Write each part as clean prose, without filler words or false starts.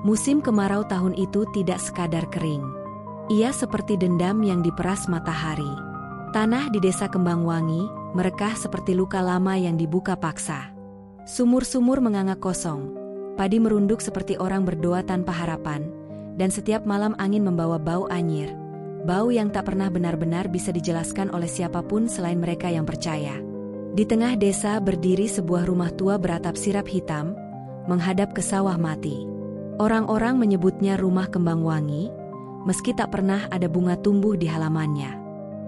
Musim kemarau tahun itu tidak sekadar kering. Ia seperti dendam yang diperas matahari. Tanah di desa Kembangwangi merekah seperti luka lama yang dibuka paksa. Sumur-sumur menganga kosong, padi merunduk seperti orang berdoa tanpa harapan, dan setiap malam angin membawa bau anyir, bau yang tak pernah benar-benar bisa dijelaskan oleh siapapun selain mereka yang percaya. Di tengah desa berdiri sebuah rumah tua beratap sirap hitam, menghadap ke sawah mati. Orang-orang menyebutnya rumah Kembangwangi, meski tak pernah ada bunga tumbuh di halamannya.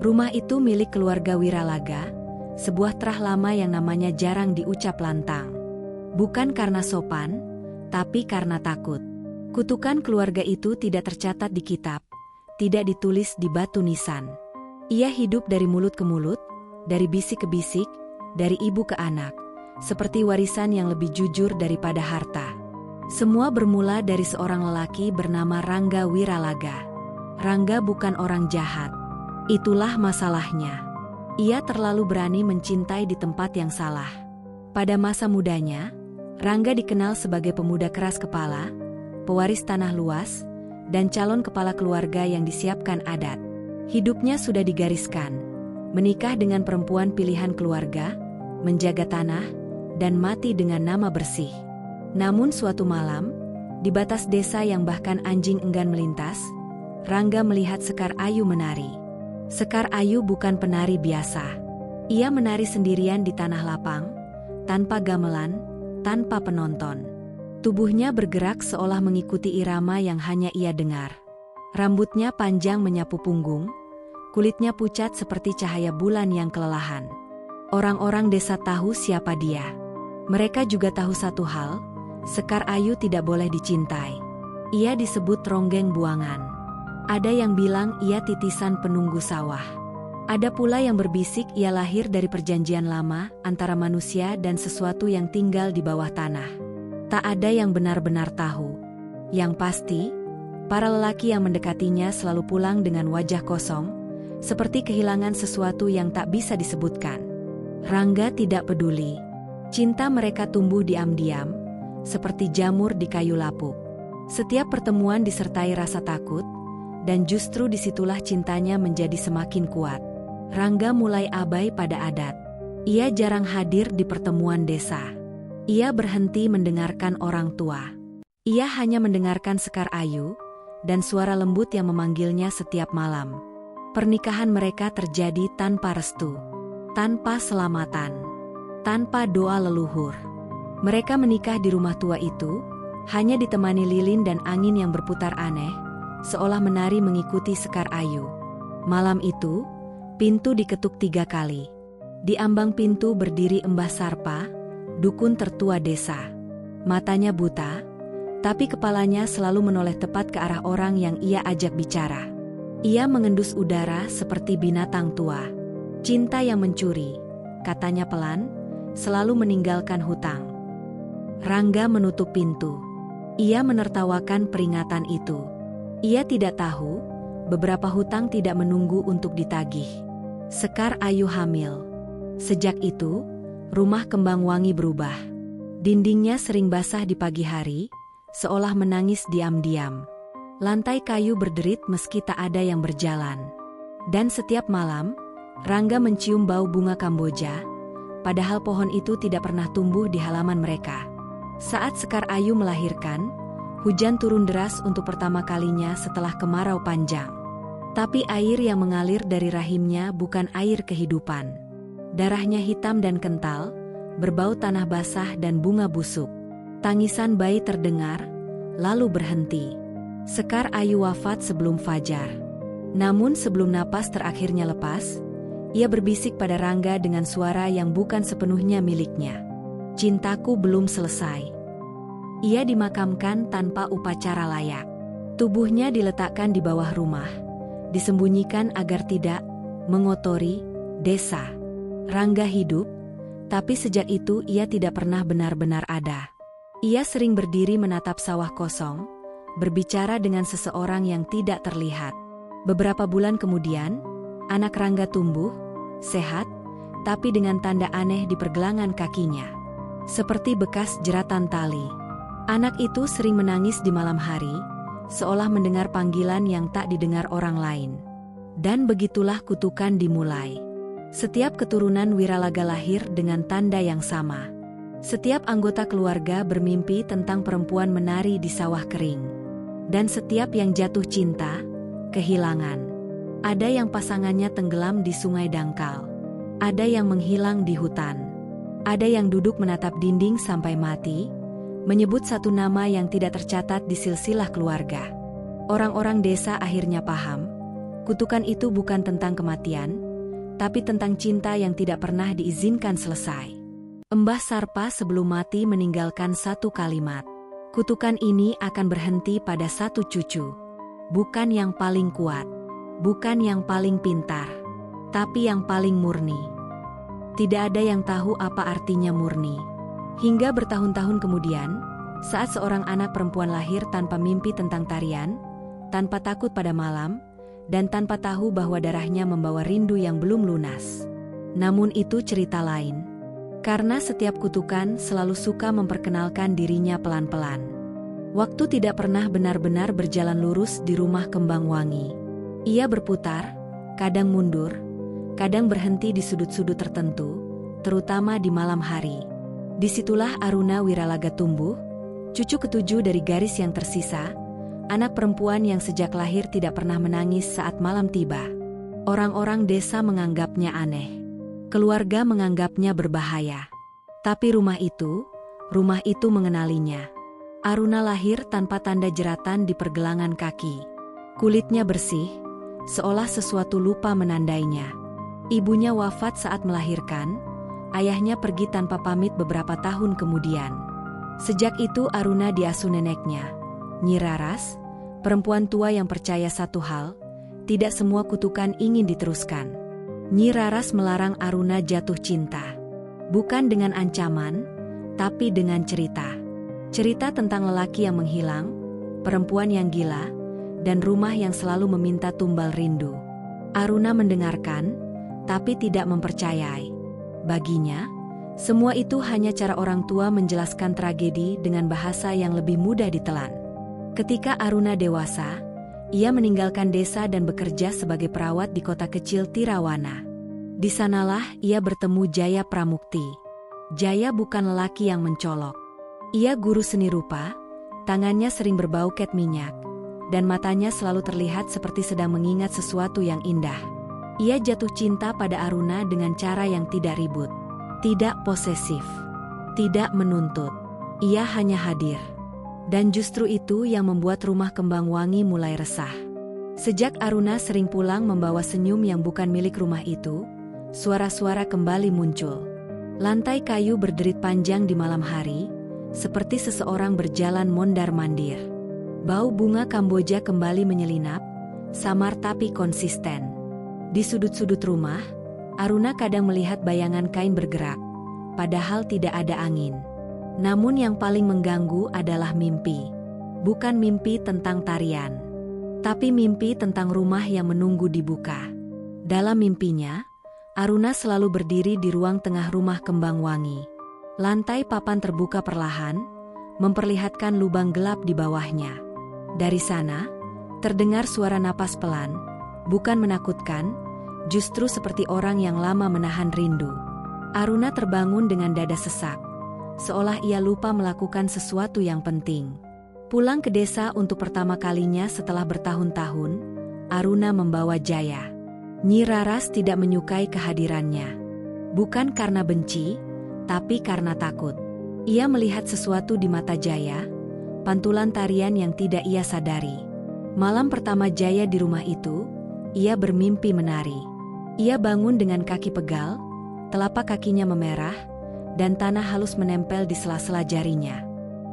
Rumah itu milik keluarga Wiralaga, sebuah terah lama yang namanya jarang diucap lantang. Bukan karena sopan, tapi karena takut. Kutukan keluarga itu tidak tercatat di kitab, tidak ditulis di batu nisan. Ia hidup dari mulut ke mulut, dari bisik ke bisik, dari ibu ke anak, seperti warisan yang lebih jujur daripada harta. Semua bermula dari seorang lelaki bernama Rangga Wiralaga. Rangga bukan orang jahat. Itulah masalahnya. Ia terlalu berani mencintai di tempat yang salah. Pada masa mudanya, Rangga dikenal sebagai pemuda keras kepala, pewaris tanah luas, dan calon kepala keluarga yang disiapkan adat. Hidupnya sudah digariskan, menikah dengan perempuan pilihan keluarga, menjaga tanah, dan mati dengan nama bersih. Namun suatu malam, di batas desa yang bahkan anjing enggan melintas, Rangga melihat Sekar Ayu menari. Sekar Ayu bukan penari biasa. Ia menari sendirian di tanah lapang, tanpa gamelan, tanpa penonton. Tubuhnya bergerak seolah mengikuti irama yang hanya ia dengar. Rambutnya panjang menyapu punggung, kulitnya pucat seperti cahaya bulan yang kelelahan. Orang-orang desa tahu siapa dia. Mereka juga tahu satu hal, Sekar Ayu tidak boleh dicintai. Ia disebut ronggeng buangan. Ada yang bilang ia titisan penunggu sawah. Ada pula yang berbisik ia lahir dari perjanjian lama antara manusia dan sesuatu yang tinggal di bawah tanah. Tak ada yang benar-benar tahu. Yang pasti, para lelaki yang mendekatinya selalu pulang dengan wajah kosong, seperti kehilangan sesuatu yang tak bisa disebutkan. Rangga tidak peduli. Cinta mereka tumbuh diam-diam, seperti jamur di kayu lapuk. Setiap pertemuan disertai rasa takut, dan justru disitulah cintanya menjadi semakin kuat. Rangga mulai abai pada adat. Ia jarang hadir di pertemuan desa. Ia berhenti mendengarkan orang tua. Ia hanya mendengarkan Sekar Ayu, dan suara lembut yang memanggilnya setiap malam. Pernikahan mereka terjadi tanpa restu, tanpa selamatan, tanpa doa leluhur. Mereka menikah di rumah tua itu, hanya ditemani lilin dan angin yang berputar aneh, seolah menari mengikuti Sekar Ayu. Malam itu, pintu diketuk 3 kali. Di ambang pintu berdiri Mbah Sarpa, dukun tertua desa. Matanya buta, tapi kepalanya selalu menoleh tepat ke arah orang yang ia ajak bicara. Ia mengendus udara seperti binatang tua. Cinta yang mencuri, katanya pelan, selalu meninggalkan hutang. Rangga menutup pintu. Ia menertawakan peringatan itu. Ia tidak tahu, beberapa hutang tidak menunggu untuk ditagih. Sekar Ayu hamil. Sejak itu, rumah Kembangwangi berubah. Dindingnya sering basah di pagi hari, seolah menangis diam-diam. Lantai kayu berderit meski tak ada yang berjalan. Dan setiap malam, Rangga mencium bau bunga Kamboja, padahal pohon itu tidak pernah tumbuh di halaman mereka. Saat Sekar Ayu melahirkan, hujan turun deras untuk pertama kalinya setelah kemarau panjang. Tapi air yang mengalir dari rahimnya bukan air kehidupan. Darahnya hitam dan kental, berbau tanah basah dan bunga busuk. Tangisan bayi terdengar, lalu berhenti. Sekar Ayu wafat sebelum fajar. Namun sebelum napas terakhirnya lepas, ia berbisik pada Rangga dengan suara yang bukan sepenuhnya miliknya. Cintaku belum selesai. Ia dimakamkan tanpa upacara layak. Tubuhnya diletakkan di bawah rumah, disembunyikan agar tidak mengotori desa. Rangga hidup, tapi sejak itu ia tidak pernah benar-benar ada. Ia sering berdiri menatap sawah kosong, berbicara dengan seseorang yang tidak terlihat. Beberapa bulan kemudian, anak Rangga tumbuh, sehat, tapi dengan tanda aneh di pergelangan kakinya. Seperti bekas jeratan tali. Anak itu sering menangis di malam hari, seolah mendengar panggilan yang tak didengar orang lain. Dan begitulah kutukan dimulai. Setiap keturunan Wiralaga lahir dengan tanda yang sama. Setiap anggota keluarga bermimpi tentang perempuan menari di sawah kering. Dan setiap yang jatuh cinta, kehilangan. Ada yang pasangannya tenggelam di sungai dangkal. Ada yang menghilang di hutan. Ada yang duduk menatap dinding sampai mati, menyebut satu nama yang tidak tercatat di silsilah keluarga. Orang-orang desa akhirnya paham, kutukan itu bukan tentang kematian, tapi tentang cinta yang tidak pernah diizinkan selesai. Mbah Sarpa sebelum mati meninggalkan satu kalimat. Kutukan ini akan berhenti pada satu cucu. Bukan yang paling kuat, bukan yang paling pintar, tapi yang paling murni. Tidak ada yang tahu apa artinya murni. Hingga bertahun-tahun kemudian, saat seorang anak perempuan lahir tanpa mimpi tentang tarian, tanpa takut pada malam, dan tanpa tahu bahwa darahnya membawa rindu yang belum lunas. Namun itu cerita lain. Karena setiap kutukan selalu suka memperkenalkan dirinya pelan-pelan. Waktu tidak pernah benar-benar berjalan lurus di rumah Kembang Wangi. Ia berputar, kadang mundur, kadang berhenti di sudut-sudut tertentu, terutama di malam hari. Disitulah Aruna Wiralaga tumbuh, cucu ketujuh dari garis yang tersisa, anak perempuan yang sejak lahir tidak pernah menangis saat malam tiba. Orang-orang desa menganggapnya aneh. Keluarga menganggapnya berbahaya. Tapi rumah itu mengenalinya. Aruna lahir tanpa tanda jeratan di pergelangan kaki. Kulitnya bersih, seolah sesuatu lupa menandainya. Ibunya wafat saat melahirkan, ayahnya pergi tanpa pamit beberapa tahun kemudian. Sejak itu Aruna diasuh neneknya, Nyi Raras, perempuan tua yang percaya satu hal, tidak semua kutukan ingin diteruskan. Nyi Raras melarang Aruna jatuh cinta. Bukan dengan ancaman, tapi dengan cerita. Cerita tentang lelaki yang menghilang, perempuan yang gila, dan rumah yang selalu meminta tumbal rindu. Aruna mendengarkan, tapi tidak mempercayai. Baginya, semua itu hanya cara orang tua menjelaskan tragedi dengan bahasa yang lebih mudah ditelan. Ketika Aruna dewasa, ia meninggalkan desa dan bekerja sebagai perawat di kota kecil Tirawana. Di sanalah ia bertemu Jaya Pramukti. Jaya bukan lelaki yang mencolok. Ia guru seni rupa, tangannya sering berbau ket minyak, dan matanya selalu terlihat seperti sedang mengingat sesuatu yang indah. Ia jatuh cinta pada Aruna dengan cara yang tidak ribut, tidak posesif, tidak menuntut. Ia hanya hadir. Dan justru itu yang membuat rumah Kembang Wangi mulai resah. Sejak Aruna sering pulang membawa senyum yang bukan milik rumah itu, suara-suara kembali muncul. Lantai kayu berderit panjang di malam hari, seperti seseorang berjalan mondar-mandir. Bau bunga Kamboja kembali menyelinap, samar tapi konsisten. Di sudut-sudut rumah, Aruna kadang melihat bayangan kain bergerak, padahal tidak ada angin. Namun yang paling mengganggu adalah mimpi. Bukan mimpi tentang tarian, tapi mimpi tentang rumah yang menunggu dibuka. Dalam mimpinya, Aruna selalu berdiri di ruang tengah rumah Kembang Wangi. Lantai papan terbuka perlahan, memperlihatkan lubang gelap di bawahnya. Dari sana, terdengar suara napas pelan, bukan menakutkan, justru seperti orang yang lama menahan rindu. Aruna terbangun dengan dada sesak, seolah ia lupa melakukan sesuatu yang penting. Pulang ke desa untuk pertama kalinya setelah bertahun-tahun, Aruna membawa Jaya. Nyi Raras tidak menyukai kehadirannya. Bukan karena benci, tapi karena takut. Ia melihat sesuatu di mata Jaya, pantulan tarian yang tidak ia sadari. Malam pertama Jaya di rumah itu, ia bermimpi menari. Ia bangun dengan kaki pegal, telapak kakinya memerah, dan tanah halus menempel di sela-sela jarinya.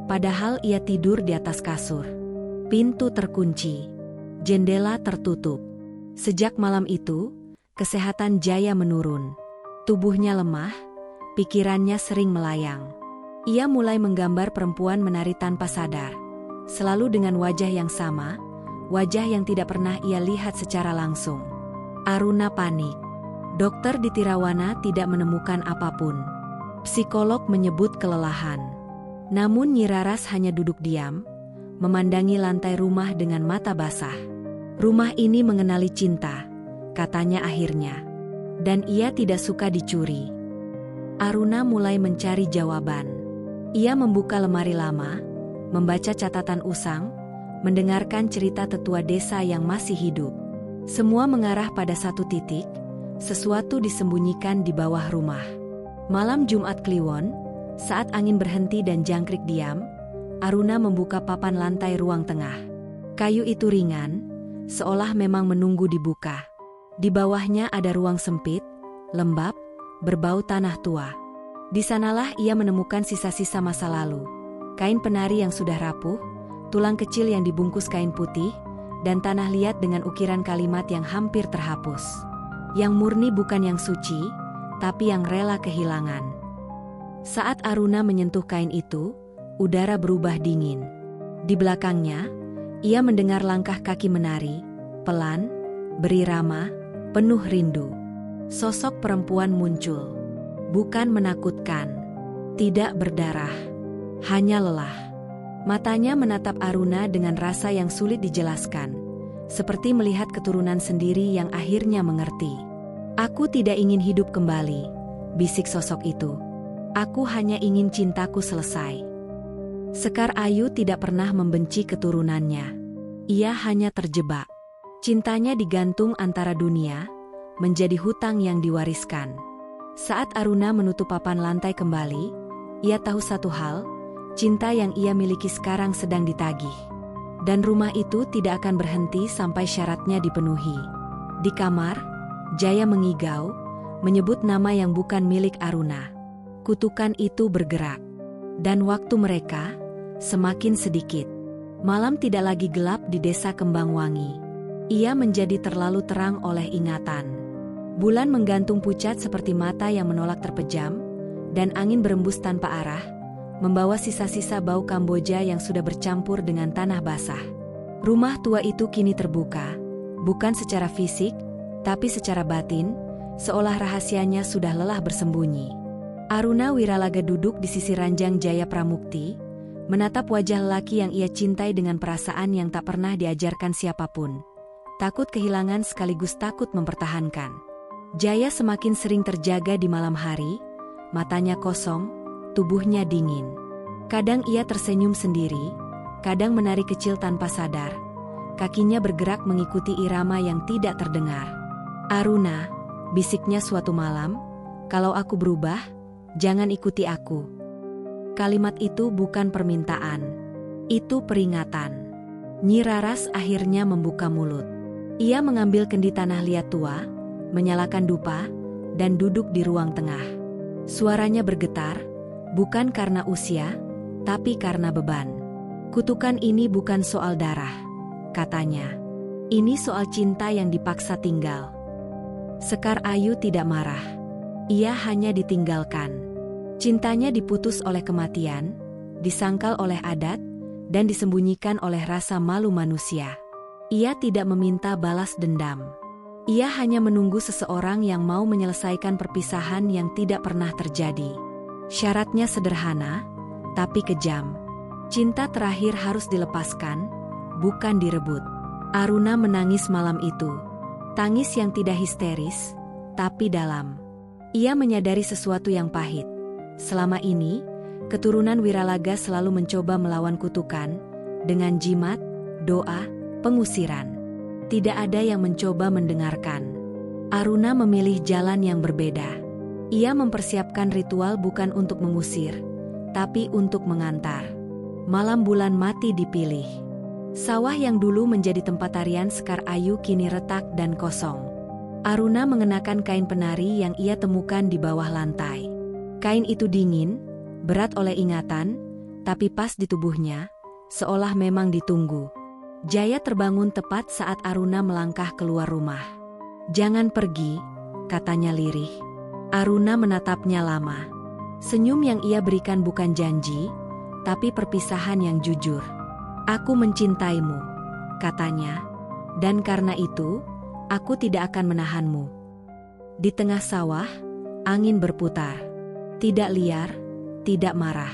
Padahal ia tidur di atas kasur. Pintu terkunci, jendela tertutup. Sejak malam itu, kesehatan Jaya menurun. Tubuhnya lemah, pikirannya sering melayang. Ia mulai menggambar perempuan menari tanpa sadar, selalu dengan wajah yang sama, wajah yang tidak pernah ia lihat secara langsung. Aruna panik. Dokter di Tirawana tidak menemukan apapun. Psikolog menyebut kelelahan. Namun Nyi Raras hanya duduk diam, memandangi lantai rumah dengan mata basah. Rumah ini mengenali cinta, katanya akhirnya. Dan ia tidak suka dicuri. Aruna mulai mencari jawaban. Ia membuka lemari lama, membaca catatan usang, mendengarkan cerita tetua desa yang masih hidup. Semua mengarah pada satu titik, sesuatu disembunyikan di bawah rumah. Malam Jumat Kliwon, saat angin berhenti dan jangkrik diam, Aruna membuka papan lantai ruang tengah. Kayu itu ringan, seolah memang menunggu dibuka. Di bawahnya ada ruang sempit, lembab, berbau tanah tua. Di sanalah ia menemukan sisa-sisa masa lalu. Kain penari yang sudah rapuh, tulang kecil yang dibungkus kain putih, dan tanah liat dengan ukiran kalimat yang hampir terhapus. Yang murni bukan yang suci, tapi yang rela kehilangan. Saat Aruna menyentuh kain itu, udara berubah dingin. Di belakangnya, ia mendengar langkah kaki menari, pelan, berirama, penuh rindu. Sosok perempuan muncul. Bukan menakutkan. Tidak berdarah. Hanya lelah. Matanya menatap Aruna dengan rasa yang sulit dijelaskan. Seperti melihat keturunan sendiri yang akhirnya mengerti. "Aku tidak ingin hidup kembali," bisik sosok itu. "Aku hanya ingin cintaku selesai." Sekar Ayu tidak pernah membenci keturunannya. Ia hanya terjebak. Cintanya digantung antara dunia, menjadi hutang yang diwariskan. Saat Aruna menutup papan lantai kembali, ia tahu satu hal, cinta yang ia miliki sekarang sedang ditagih. Dan rumah itu tidak akan berhenti sampai syaratnya dipenuhi. Di kamar, Jaya mengigau, menyebut nama yang bukan milik Aruna. Kutukan itu bergerak. Dan waktu mereka, semakin sedikit. Malam tidak lagi gelap di desa Kembangwangi. Ia menjadi terlalu terang oleh ingatan. Bulan menggantung pucat seperti mata yang menolak terpejam, dan angin berembus tanpa arah, membawa sisa-sisa bau Kamboja yang sudah bercampur dengan tanah basah. Rumah tua itu kini terbuka, bukan secara fisik, tapi secara batin, seolah rahasianya sudah lelah bersembunyi. Aruna Wiralaga duduk di sisi ranjang Jaya Pramukti, menatap wajah lelaki yang ia cintai dengan perasaan yang tak pernah diajarkan siapapun. Takut kehilangan sekaligus takut mempertahankan. Jaya semakin sering terjaga di malam hari, matanya kosong, tubuhnya dingin. Kadang ia tersenyum sendiri, kadang menari kecil tanpa sadar. Kakinya bergerak mengikuti irama yang tidak terdengar. "Aruna," bisiknya suatu malam, "kalau aku berubah, jangan ikuti aku." Kalimat itu bukan permintaan. Itu peringatan. Nyi Raras akhirnya membuka mulut. Ia mengambil kendi tanah liat tua, menyalakan dupa, dan duduk di ruang tengah. Suaranya bergetar, bukan karena usia, tapi karena beban. "Kutukan ini bukan soal darah," katanya. "Ini soal cinta yang dipaksa tinggal." Sekar Ayu tidak marah. Ia hanya ditinggalkan. Cintanya diputus oleh kematian, disangkal oleh adat, dan disembunyikan oleh rasa malu manusia. Ia tidak meminta balas dendam. Ia hanya menunggu seseorang yang mau menyelesaikan perpisahan yang tidak pernah terjadi. Syaratnya sederhana, tapi kejam. Cinta terakhir harus dilepaskan, bukan direbut. Aruna menangis malam itu. Tangis yang tidak histeris, tapi dalam. Ia menyadari sesuatu yang pahit. Selama ini, keturunan Wiralaga selalu mencoba melawan kutukan, dengan jimat, doa, pengusiran. Tidak ada yang mencoba mendengarkan. Aruna memilih jalan yang berbeda. Ia mempersiapkan ritual bukan untuk mengusir, tapi untuk mengantar. Malam bulan mati dipilih. Sawah yang dulu menjadi tempat tarian Sekar Ayu kini retak dan kosong. Aruna mengenakan kain penari yang ia temukan di bawah lantai. Kain itu dingin, berat oleh ingatan, tapi pas di tubuhnya, seolah memang ditunggu. Jaya terbangun tepat saat Aruna melangkah keluar rumah. "Jangan pergi," katanya lirih. Aruna menatapnya lama. Senyum yang ia berikan bukan janji, tapi perpisahan yang jujur. "Aku mencintaimu," katanya. "Dan karena itu, aku tidak akan menahanmu." Di tengah sawah, angin berputar. Tidak liar, tidak marah.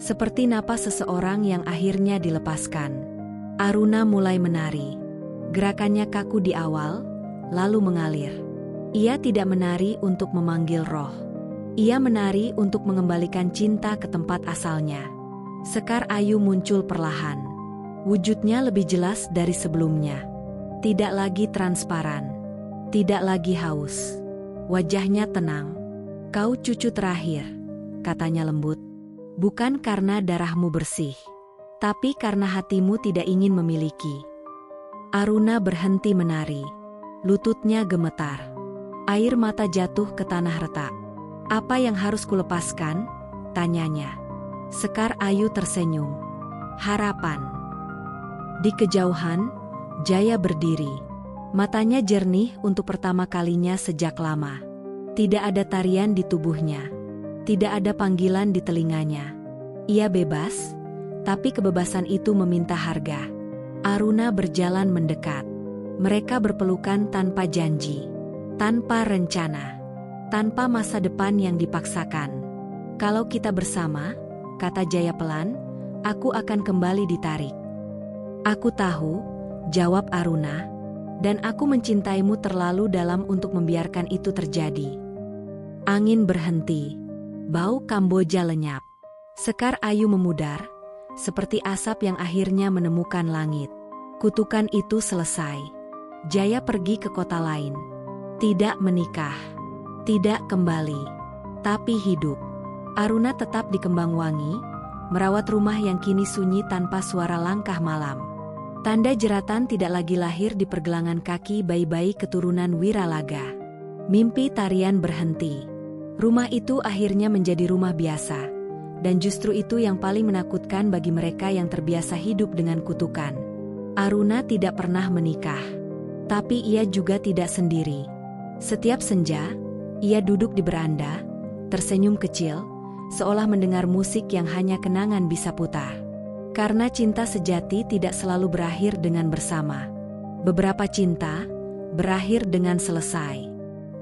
Seperti napas seseorang yang akhirnya dilepaskan. Aruna mulai menari. Gerakannya kaku di awal, lalu mengalir. Ia tidak menari untuk memanggil roh. Ia menari untuk mengembalikan cinta ke tempat asalnya. Sekar Ayu muncul perlahan. Wujudnya lebih jelas dari sebelumnya. Tidak lagi transparan. Tidak lagi haus. Wajahnya tenang. "Kau cucu terakhir," katanya lembut. "Bukan karena darahmu bersih, tapi karena hatimu tidak ingin memiliki." Aruna berhenti menari. Lututnya gemetar. Air mata jatuh ke tanah retak. "Apa yang harus kulepaskan?" tanyanya. Sekar Ayu tersenyum. "Harapan." Di kejauhan, Jaya berdiri. Matanya jernih untuk pertama kalinya sejak lama. Tidak ada tarian di tubuhnya. Tidak ada panggilan di telinganya. Ia bebas, tapi kebebasan itu meminta harga. Aruna berjalan mendekat. Mereka berpelukan tanpa janji. Tanpa rencana, tanpa masa depan yang dipaksakan. "Kalau kita bersama," kata Jaya pelan, "aku akan kembali ditarik." "Aku tahu," jawab Aruna, "dan aku mencintaimu terlalu dalam untuk membiarkan itu terjadi." Angin berhenti. Bau Kamboja lenyap. Sekar Ayu memudar, seperti asap yang akhirnya menemukan langit. Kutukan itu selesai. Jaya pergi ke kota lain. Tidak menikah, tidak kembali, tapi hidup. Aruna tetap di Kembangwangi, merawat rumah yang kini sunyi tanpa suara langkah malam. Tanda jeratan tidak lagi lahir di pergelangan kaki bayi-bayi keturunan Wiralaga. Mimpi tarian berhenti. Rumah itu akhirnya menjadi rumah biasa, dan justru itu yang paling menakutkan bagi mereka yang terbiasa hidup dengan kutukan. Aruna tidak pernah menikah, tapi ia juga tidak sendiri. Setiap senja, ia duduk di beranda, tersenyum kecil, seolah mendengar musik yang hanya kenangan bisa putar. Karena cinta sejati tidak selalu berakhir dengan bersama. Beberapa cinta berakhir dengan selesai.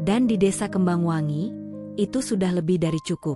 Dan di desa Kembangwangi, itu sudah lebih dari cukup.